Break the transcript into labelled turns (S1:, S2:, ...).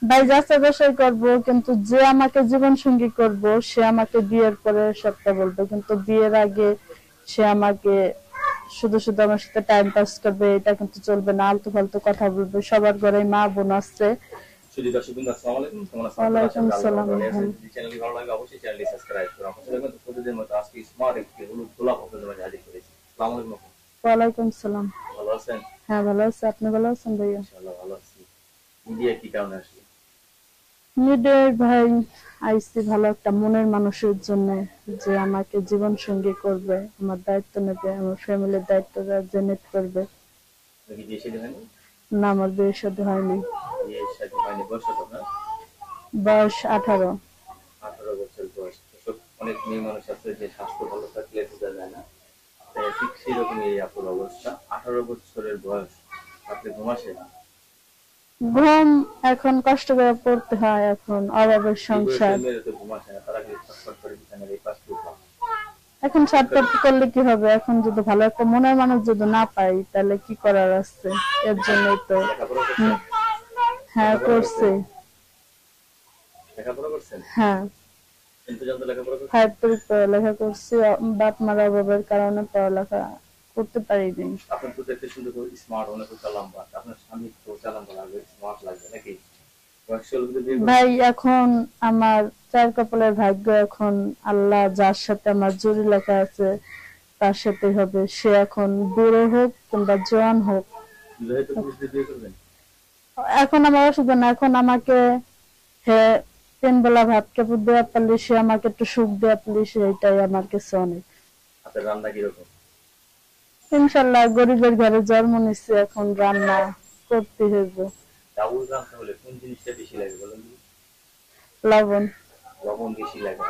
S1: ভাই যাচাই বাছাই করবো, কিন্তু যে আমাকে জীবন সঙ্গী করব সে আমাকে বিয়ের পরে সবটা বলবে, কিন্তু বিয়ের আগে সে আমাকে শুধু শুধু আমার সাথে টাইম পাস করবে এটা কিন্তু চলবে না। আলতু ফালতু কথা বলবে। সবার ঘরে মা বোন আছে।
S2: শুধু দর্শক বন্ধু আসসালামু আলাইকুম, কেমন আছেন আপনারা? আশা
S1: ওয়ালাইকুম
S2: করি আল্লাহর
S1: সালাম।
S2: রহমতে ভালো আছেন। যদি চ্যানেলটি ভালো লাগে অবশ্যই চ্যানেলটি সাবস্ক্রাইব করুন। আপনাদের মতো প্রতিদিনের মতো আজকে স্মার্ট একটি হলুদ গোলাপ আপনাদের মাঝে হাজির করেছি। আসসালামু আলাইকুম।
S1: ওয়ালাইকুম সালাম।
S2: ভালো আছেন?
S1: হ্যাঁ ভালো আছি, আপনি ভালো আছেন ভাইয়া?
S2: ইনশাআল্লাহ ভালো আছি। মিডিয়া কি কারণে আসলে?
S1: মিডের ভাই আইসি ভালো একটা মনের মানুষের জন্য, যে আমাকে জীবন সঙ্গী করবে, আমার দায়িত্ব নেবে, আমার ফ্যামিলির দায়িত্বটা জেনে করবে।
S2: নাকি বিয়ে শাদী হয়নি?
S1: না, আমার বিয়ের সাথে হয়নি।
S2: বিয়ে শাদী হয়নি, বয়স কত আপনার?
S1: বয়স 18।
S2: 18 বছর বয়স। এসব অনেক মেয়ে মানুষ আছে যে স্বাস্থ্য ভালো থাকলে বোঝা যায় না, ঠিক সেরকমই আপনার অবস্থা। 18 বছরের বয়স, আপনি ঘুম আসে?
S1: ঘুম এখন কষ্ট করে পড়তে হয়, এখন অভাবের
S2: এই বয়সের
S1: সংসার।
S2: মেয়েরা তো ঘুম আসে না, তারা কিন্তু ছটফট করে বিছানার এই পাশ থেকে উঠা।
S1: এখন ছটফট করলে কি হবে? এখন যদি ভালো একটা মনের মানুষ যদি না পাই তাহলে কি করার আছে? এর জন্যই তো।
S2: লেখাপড়া করছেন?
S1: হ্যাঁ
S2: লেখাপড়া
S1: করছি।
S2: করছেন? লেখাপড়া করছেন?
S1: হ্যাঁ,
S2: কিন্তু জানতো লেখাপড়া করছেন?
S1: 5 পর্যন্ত লেখা করছি। বাপ মার অভাবের কারণে পড়ালেখা করতে পারিনি।
S2: আপনার তো দেখতে সুন্দর করে স্মার্ট, অনেক উঁচা লম্বা। আপনার স্বামী তো উঁচা লম্বা লাগবে, স্মার্ট লাগবে নাকি? বয়স হলে কিন্তু বিয়ে করবেন।
S1: ভাই এখন আমার চার কপালের ভাগ্য, এখন আল্লাহ যার সাথে আমার জুড়ি লেখা আছে তার সাথে হবে। সে এখন বুড়ো হোক কিংবা জোয়ান হোক।
S2: বিবাহিত পুরুষদের বিয়ে করবেন?
S1: এখন আমার অসুবিধা না, এখন আমাকে হ্যাঁ 3 বেলা ভাত কাপড় দেওয়া পারলে, সে আমাকে একটু সুখ দেওয়া পারলে সেটাই আমার কাছে অনেক।
S2: আপনার রান্না কিরকম?
S1: ইনশাল্লাহ গরিবের ঘরে জন্ম নিচ্ছে, এখন রান্না করতে হবে।
S2: ডাউল রান্না হলে কোন জিনিসটা বেশি লাগে বলেন?
S1: লবণ।
S2: লবণ বেশি লাগে।